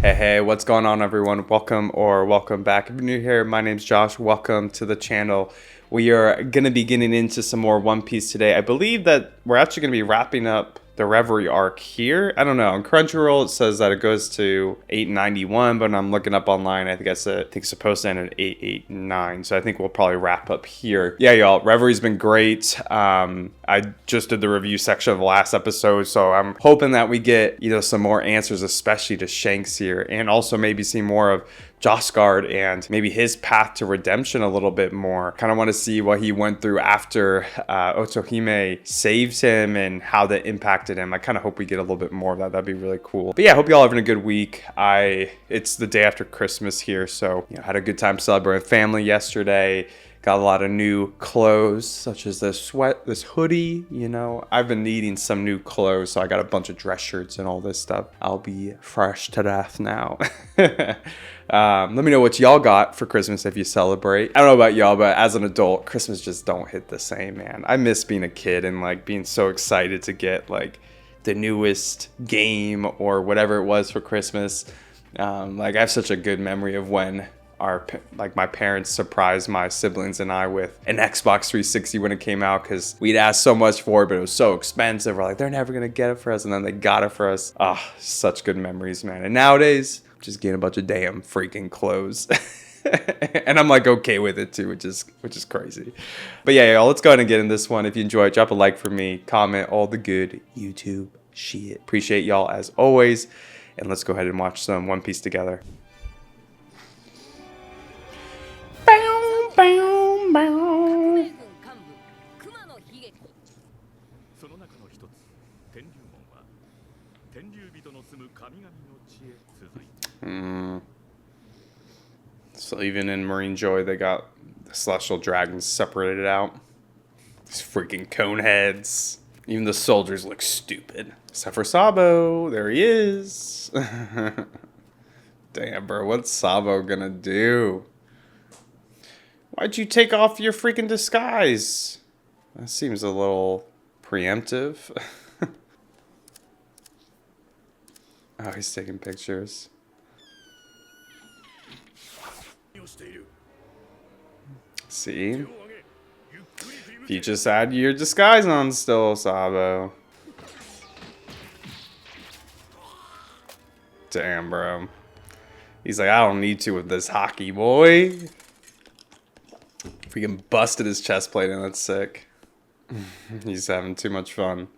Hey, what's going on, everyone? Welcome back. If you're new here, my name's Josh. Welcome to the channel. We are going to be getting into some more One Piece today. I believe that we're actually going to be wrapping up the Reverie arc here. I don't know. On Crunchyroll, it says that it goes to 891, but I'm looking up online. I think it's supposed to end at 889. So I think we'll probably wrap up here. Yeah, y'all. Reverie's been great. I just did the review section of the last episode, so I'm hoping that we get some more answers, especially to Shanks here, and also maybe see more of Josgard and maybe his path to redemption a little bit more. Kind of want to see what he went through after Otohime saved him and how that impacted him. I kind of hope we get a little bit more of that. That'd be really cool. But yeah, I hope you all having a good week. It's the day after Christmas here, so had a good time celebrating with family yesterday. Got a lot of new clothes, such as this hoodie. I've been needing some new clothes, so I got a bunch of dress shirts and all this stuff. I'll be fresh to death now. Let me know what y'all got for Christmas if you celebrate. I don't know about y'all, but as an adult, Christmas just don't hit the same, man. I miss being a kid and being so excited to get the newest game or whatever it was for Christmas. I have such a good memory of when my parents surprised my siblings and I with an Xbox 360 when it came out, because we'd asked so much for it, but it was so expensive. We're like, they're never gonna get it for us, and then they got it for us. Such good memories, man. And nowadays, I'm just getting a bunch of damn freaking clothes. And I'm okay with it too, which is crazy. But yeah, y'all, let's go ahead and get in this one. If you enjoy it, drop a like for me, comment, all the good YouTube shit. Appreciate y'all as always, and let's go ahead and watch some One Piece together. So even in Marine Joy, they got the Celestial Dragons separated out. These freaking cone heads. Even the soldiers look stupid. Except for Sabo. There he is. Damn, bro. What's Sabo gonna do? Why'd you take off your freaking disguise? That seems a little preemptive. Oh, he's taking pictures. See? If you just had your disguise on still, Sabo. Damn, bro. He's like, I don't need to with this hockey, boy. Freaking busted his chest plate and that's sick. He's having too much fun.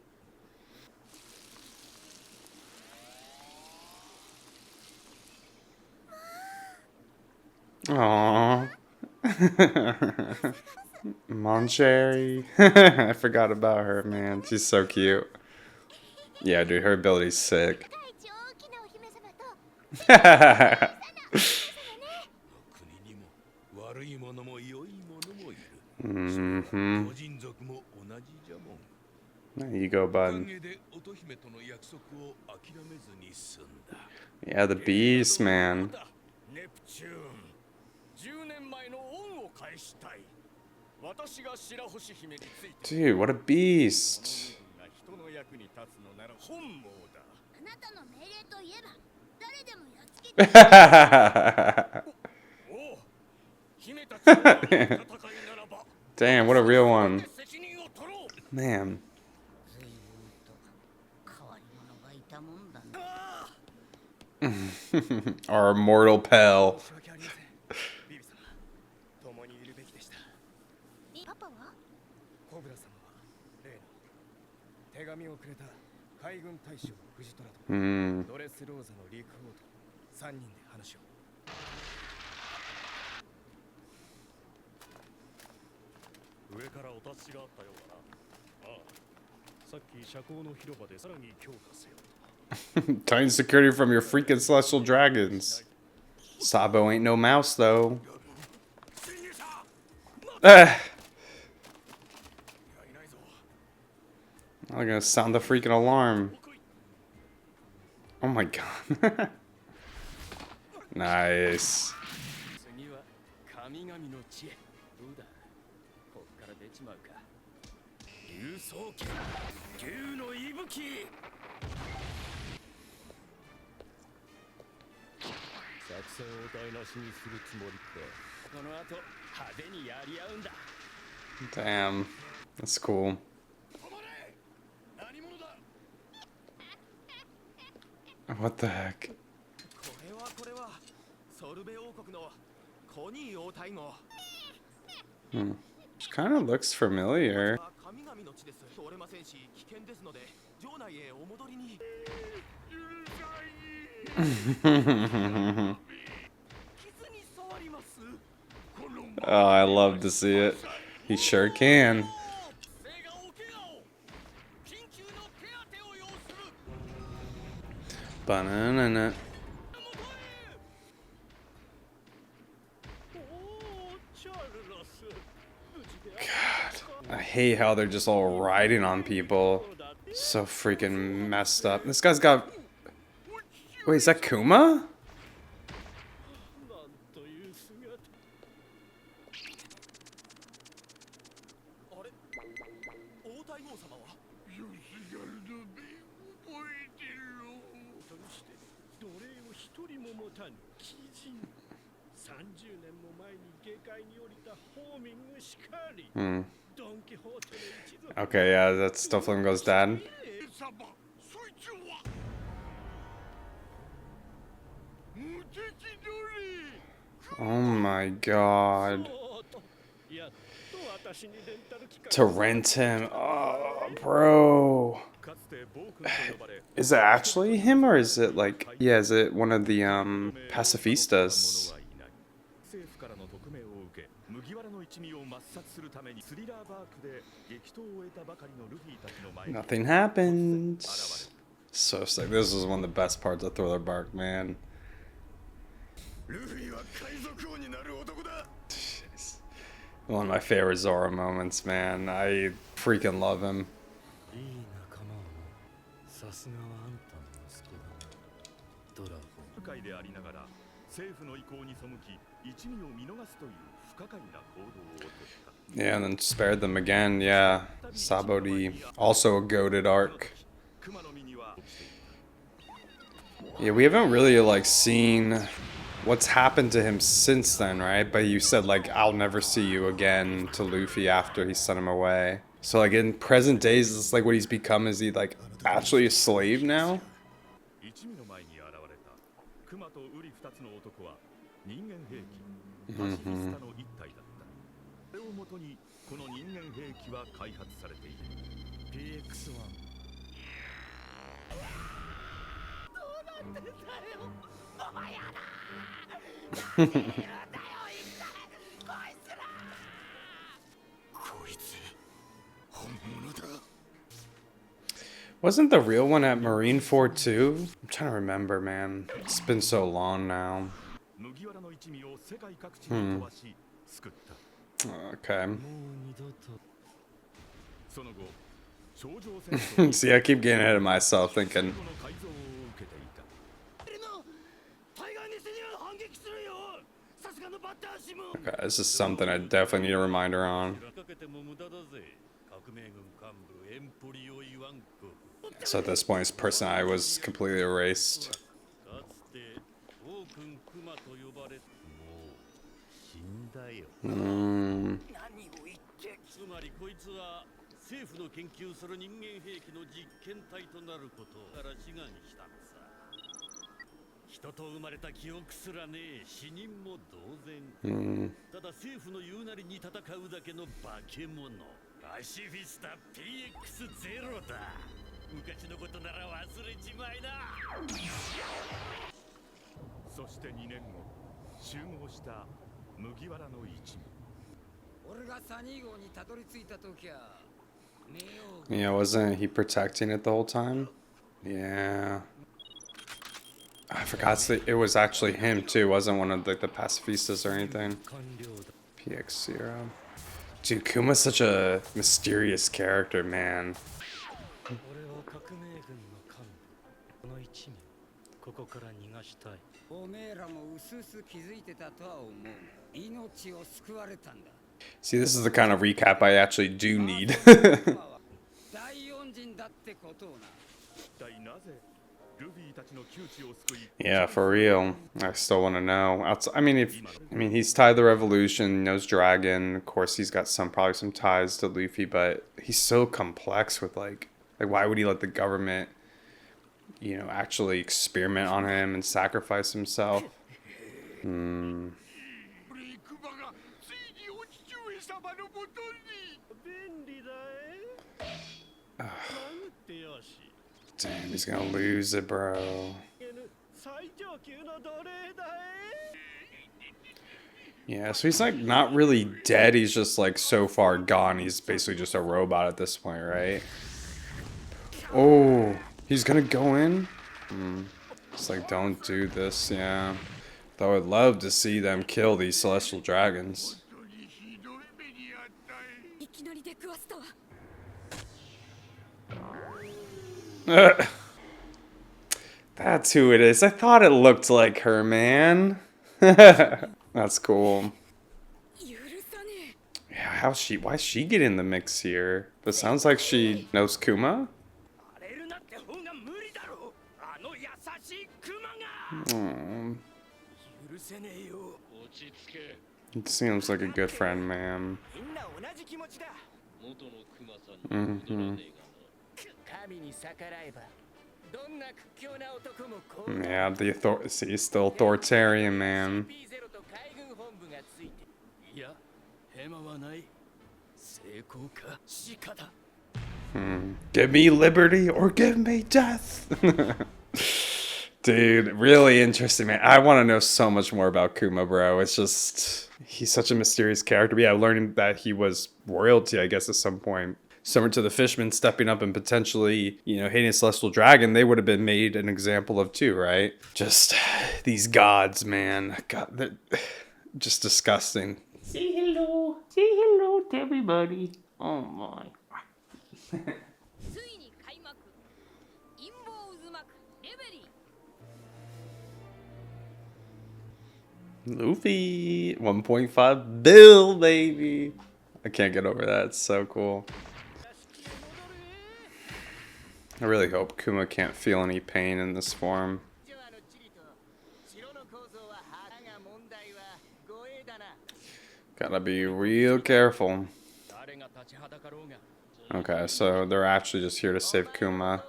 Aww. Moncherry. I forgot about her, man. She's so cute. Yeah, dude, her ability's sick. Mm-hmm. There you go, bud. Yeah, the beast, man. Dude, what a beast. Damn, what a real one. Man. Our immortal pal. Tighten security from your freaking celestial dragons. Sabo ain't no mouse, though. I'm gonna sound the freaking alarm. Oh my god. Nice. Damn, that's cool. What the heck? She kind of looks familiar. Oh, I love to see it. He sure can. Banana. God, I hate how they're just all riding on people. So freaking messed up. This guy's got... Wait, is that Kuma? Okay, yeah, that's Doflamingo's dad. Oh my god. To rent him. Oh, bro. Is it actually him or is it like... Yeah, is it one of the pacifistas? Nothing happened. So sick. This was one of the best parts of Thriller Bark, man. Jeez. One of my favorite Zoro moments, man. I freaking love him. Yeah, and then spared them again, yeah. Sabo, also a goated arc. Yeah, we haven't really, like, seen what's happened to him since then, right? But you said, like, I'll never see you again to Luffy after he sent him away. So, like, in present days, is this, like, what he's become? Is he, like, actually a slave now? Wasn't the real one at Marineford too? I'm trying to remember, man. It's been so long now. Okay. See, I keep getting ahead of myself thinking... Okay, this is something I definitely need a reminder on. So at this point, his personality was completely erased. Yeah, wasn't he protecting it the whole time? Yeah. I forgot it was actually him too. It wasn't one of like the pacifistas or anything. PX0. Dude, Kuma's such a mysterious character, man. See, this is the kind of recap I actually do need. Yeah, for real. I still want to know. I mean, he's tied to the revolution, knows dragon. Of course, he's got probably some ties to Luffy, but he's so complex with like why would he let the government, actually experiment on him and sacrifice himself? Hmm. Damn, he's gonna lose it, bro. Yeah, so he's like not really dead, he's just like so far gone, he's basically just a robot at this point, right? Oh, he's gonna go in? It's like, don't do this, yeah. Though I'd love to see them kill these celestial dragons. That's who it is. I thought it looked like her, man. That's cool. Yeah, why's she get in the mix here? It sounds like she knows Kuma? It seems like a good friend, man. Yeah, he's still authoritarian, man. Give me liberty or give me death. Dude, really interesting, man. I want to know so much more about Kuma, bro. It's just, he's such a mysterious character. But yeah, learning that he was royalty, I guess, at some point. Similar to the fishermen stepping up and potentially, hating a celestial dragon, they would have been made an example of too, right? Just these gods, man. God, they're just disgusting. Say hello. Say hello to everybody. Oh my. Luffy, 1.5 bill, baby. I can't get over that. It's so cool. I really hope Kuma can't feel any pain in this form. Gotta be real careful. Okay, so they're actually just here to save Kuma.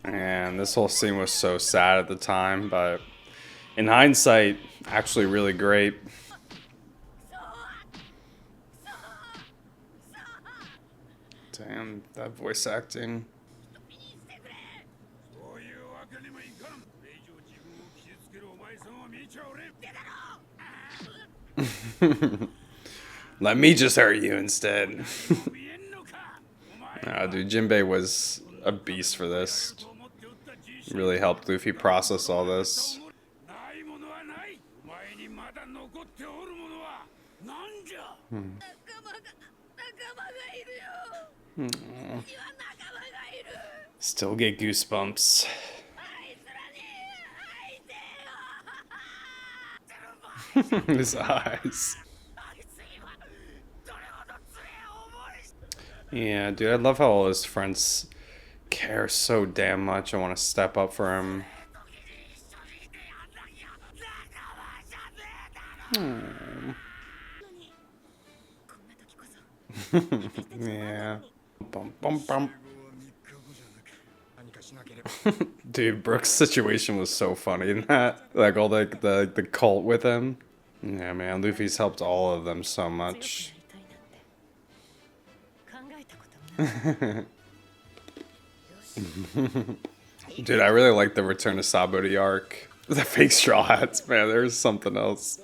And this whole scene was so sad at the time, but in hindsight, actually really great. Damn, that voice acting. Let me just hurt you instead. Nah, dude, Jinbei was a beast for this. Really helped Luffy process all this. Still get goosebumps. His eyes. Yeah, dude, I love how all his friends care so damn much. I want to step up for him. Yeah. Bum, bum, bum. Dude, Brooks' situation was so funny in that. Like all the cult with him. Yeah, man, Luffy's helped all of them so much. Dude, I really like the return to Sabo to the arc. The fake straw hats, man, there's something else.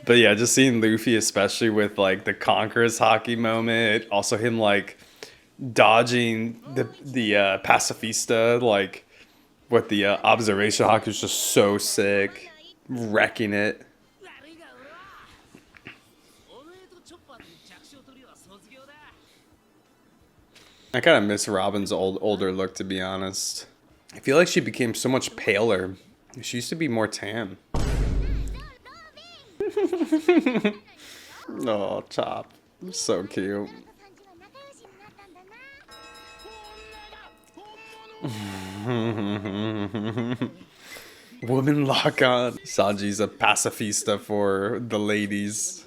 But yeah, just seeing Luffy, especially with like the Conqueror's hockey moment, also him like dodging the pacifista, like with the observation hawk is just so sick, wrecking it. I kind of miss Robin's older look, to be honest. I feel like she became so much paler She used to be more tan. Oh, Chop. So cute. Woman lock on. Saji's a pacifista for the ladies.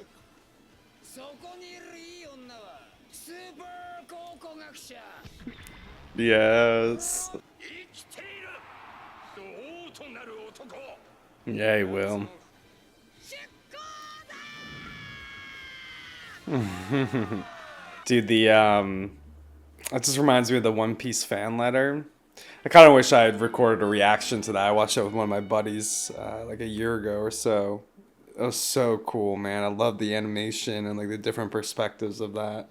Yes. Yeah, he will. Dude, that just reminds me of the One Piece fan letter. I kind of wish I had recorded a reaction to that. I watched it with one of my buddies like a year ago or so. It was so cool, man. I love the animation and like the different perspectives of that.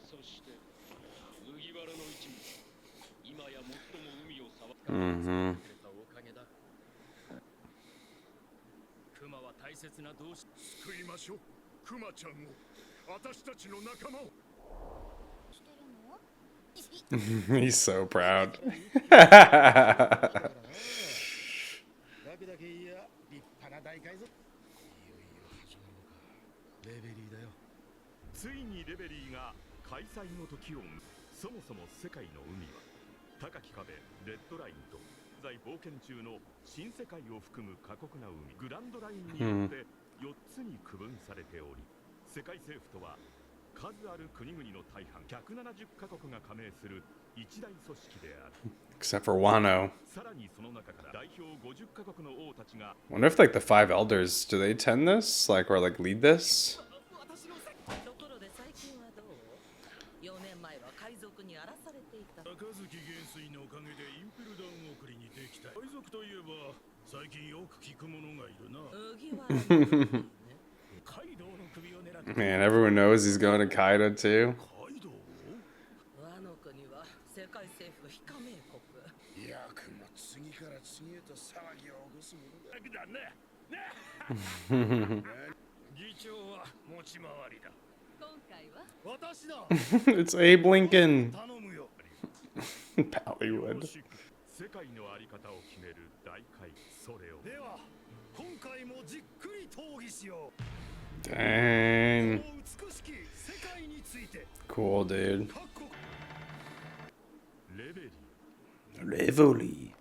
Mm-hmm. He's so proud. Except for Wano. Wonder if like the five elders, do they tend this? Like, or like lead this? Man, everyone knows he's going to Kaido too. It's Abe Lincoln. Pallywood. Dang. Cool, dude. Reverie.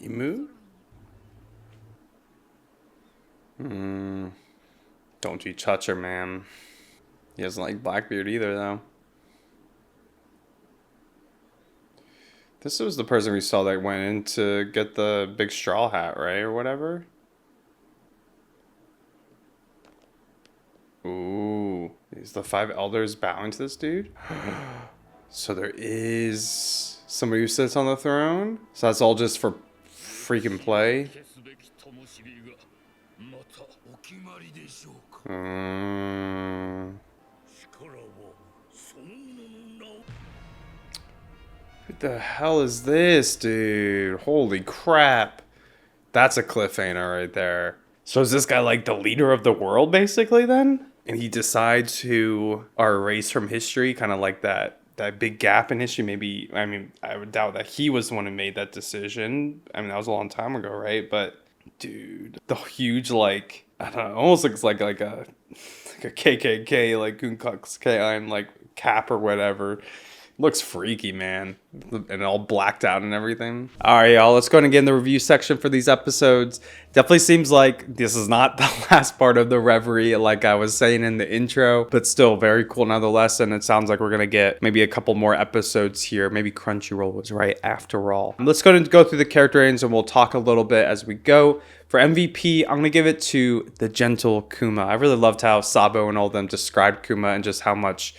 Emu? Don't you touch her, man. He doesn't like Blackbeard either, though. This was the person we saw that went in to get the big straw hat, right? Or whatever. Ooh. Is the five elders bowing to this dude? So there is somebody who sits on the throne? So that's all just for freaking play? What the hell is this, dude? Holy crap. That's a cliffhanger right there. So is this guy like the leader of the world, basically, then? And he decides who are erased from history, kind of like that big gap in history. Maybe, I mean, I would doubt that he was the one who made that decision. I mean, that was a long time ago, right? But, dude, the huge, like, I don't know, almost looks like a KKK, like Ku Klux Klan, like cap or whatever. Looks freaky, man. And all blacked out and everything. All right, y'all. Let's go ahead and get in the review section for these episodes. Definitely seems like this is not the last part of the Reverie, like I was saying in the intro. But still very cool nonetheless. And it sounds like we're going to get maybe a couple more episodes here. Maybe Crunchyroll was right after all. Let's go ahead and go through the character ratings and we'll talk a little bit as we go. For MVP, I'm going to give it to the gentle Kuma. I really loved how Sabo and all of them described Kuma and just how much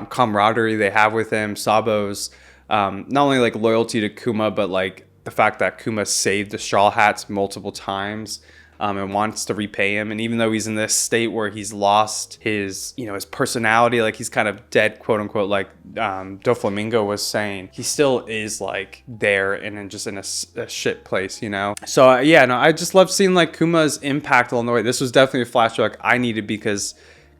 camaraderie they have with him. Sabo's not only like loyalty to Kuma, but like the fact that Kuma saved the Straw Hats multiple times. And wants to repay him. And even though he's in this state where he's lost his, his personality, like he's kind of dead, quote unquote, like Doflamingo was saying, he still is like there and just in a shit place, So I just love seeing like Kuma's impact along the way. This was definitely a flashback I needed because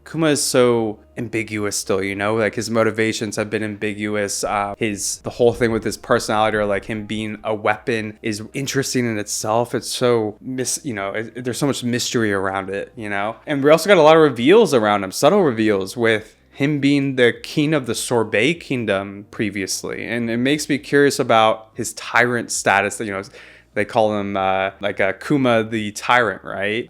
Kuma is so ambiguous still, like his motivations have been ambiguous. The whole thing with his personality, or like him being a weapon, is interesting in itself. It's so there's so much mystery around it, and we also got a lot of reveals around him, subtle reveals, with him being the king of the Sorbet Kingdom previously, and it makes me curious about his tyrant status. That they call him like a Kuma the Tyrant, right?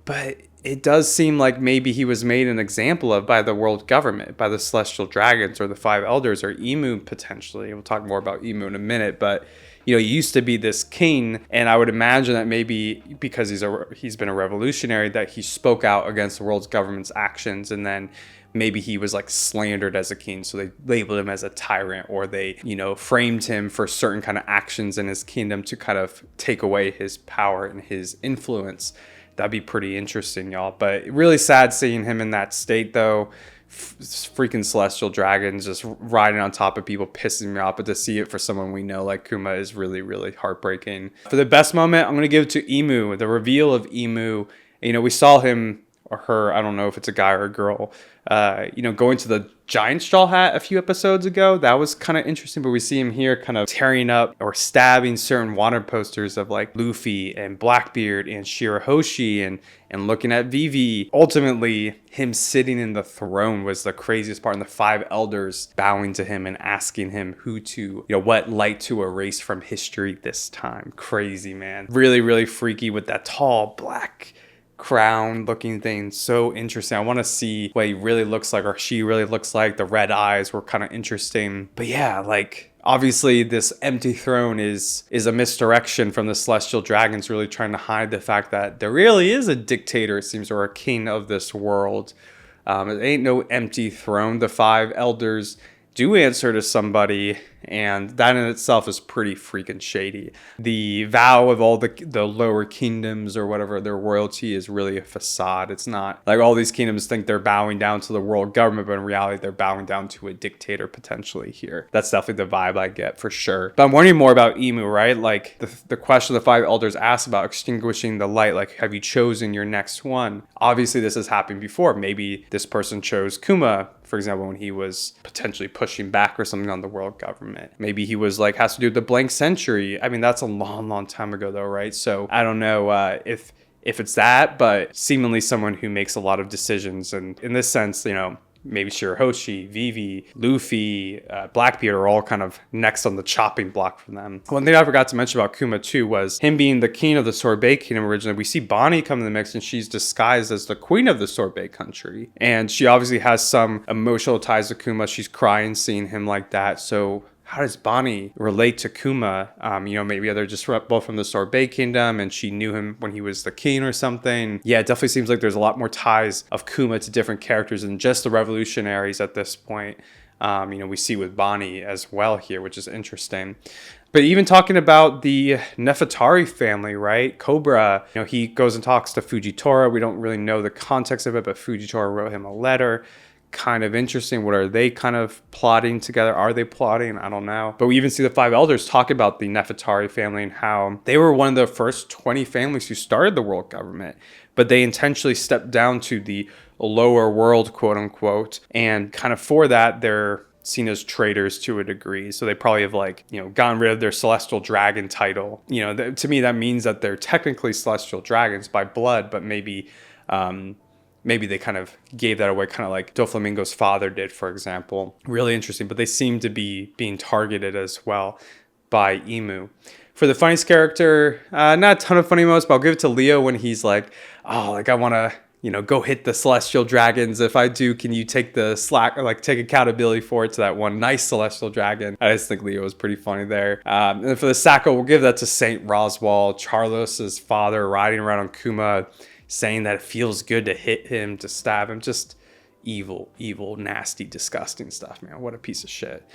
But it does seem like maybe he was made an example of by the world government, by the Celestial Dragons or the Five Elders, or Emu potentially. We'll talk more about Emu in a minute, but he used to be this king, and I would imagine that maybe because he's been a revolutionary, that he spoke out against the world's government's actions, and then maybe he was like slandered as a king, so they labeled him as a tyrant, or they framed him for certain kind of actions in his kingdom to kind of take away his power and his influence. That'd be pretty interesting, y'all. But really sad seeing him in that state, though. Freaking Celestial Dragons just riding on top of people, pissing me off. But to see it for someone we know like Kuma is really, really heartbreaking. For the best moment, I'm going to give it to Emu. The reveal of Emu. We saw him or her, I don't know if it's a guy or a girl, going to the giant straw hat a few episodes ago. That was kind of interesting, but we see him here kind of tearing up or stabbing certain water posters of like Luffy and Blackbeard and Shirahoshi and looking at Vivi. Ultimately, him sitting in the throne was the craziest part, and the Five Elders bowing to him and asking him what light to erase from history this time. Crazy, man. Really, really freaky with that tall black crown looking thing. So interesting. I want to see what he really looks like, or she really looks like. The red eyes were kind of interesting. But yeah, like obviously this empty throne is a misdirection from the Celestial Dragons, really trying to hide the fact that there really is a dictator, it seems, or a king of this world. It ain't no empty throne. The Five Elders do answer to somebody, and that in itself is pretty freaking shady. The vow of all the lower kingdoms or whatever, their royalty, is really a facade. It's not like all these kingdoms think they're bowing down to the world government, but in reality they're bowing down to a dictator potentially here. That's definitely the vibe I get for sure. But I'm wondering more about Emu, right? Like the question the Five Elders asked about extinguishing the light, like, have you chosen your next one? Obviously this has happened before. Maybe this person chose Kuma, for example, when he was potentially pushing back or something on the world government. Maybe he was like, has to do with the blank century. I mean, that's a long, long time ago though, right? So I don't know if it's that, but seemingly someone who makes a lot of decisions. And in this sense, maybe Shirahoshi, Vivi, Luffy, Blackbeard are all kind of next on the chopping block for them. One thing I forgot to mention about Kuma too was him being the king of the Sorbet Kingdom originally. We see Bonnie come in the mix, and she's disguised as the queen of the Sorbet country. And she obviously has some emotional ties to Kuma. She's crying seeing him like that. So how does Bonnie relate to Kuma? Maybe they're just both from the Sorbet Kingdom and she knew him when he was the king or something. Yeah, it definitely seems like there's a lot more ties of Kuma to different characters than just the revolutionaries at this point. We see with Bonnie as well here, which is interesting. But even talking about the Nefertari family, right? Cobra, he goes and talks to Fujitora. We don't really know the context of it, but Fujitora wrote him a letter. Kind of interesting. What are they kind of plotting together? Are they plotting? I don't know. But we even see the Five Elders talk about the Nefertari family and how they were one of the first 20 families who started the world government, but they intentionally stepped down to the lower world, quote unquote, and kind of for that they're seen as traitors to a degree. So they probably have gotten rid of their Celestial Dragon title. To me that means that they're technically Celestial Dragons by blood, but maybe they kind of gave that away, kind of like Doflamingo's father did, for example. Really interesting, but they seem to be being targeted as well by Emu. For the funniest character, not a ton of funny moments, but I'll give it to Leo when he's like, I want to, go hit the Celestial Dragons. If I do, can you take the slack, or take accountability for it to that one nice Celestial Dragon? I just think Leo was pretty funny there. And then for the Sacco, we'll give that to Saint Roswal, Charlos's father, riding around on Kuma, saying that it feels good to hit him, to stab him. Just evil, nasty, disgusting stuff, man. What a piece of shit.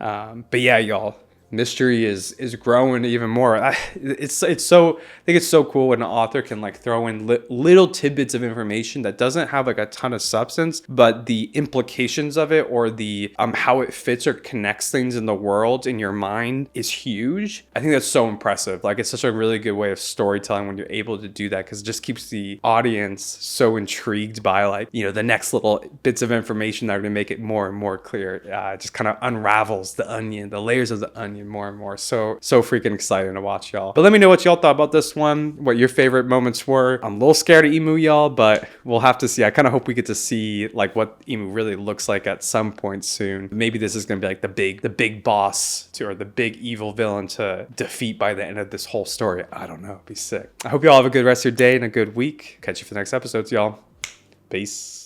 But yeah, y'all, mystery is growing even more. It's so, I think it's so cool when an author can like throw in little tidbits of information that doesn't have like a ton of substance, but the implications of it, or the how it fits or connects things in the world in your mind, is huge. I think that's so impressive. Like, it's such a really good way of storytelling when you're able to do that, because it just keeps the audience so intrigued by, like, you know, the next little bits of information that are going to make it more and more clear. It just kind of unravels the onion, the layers of the onion, more and more. So freaking exciting to watch, y'all. But let me know what y'all thought about this one, what your favorite moments were. I'm a little scared of Emu, y'all, but we'll have to see. I kind of hope we get to see like what Emu really looks like at some point soon. Maybe this is gonna be like the big boss or the big evil villain to defeat by the end of this whole story. I don't know. It'd be sick. I hope y'all have a good rest of your day and a good week. Catch you for the next episodes, y'all. Peace.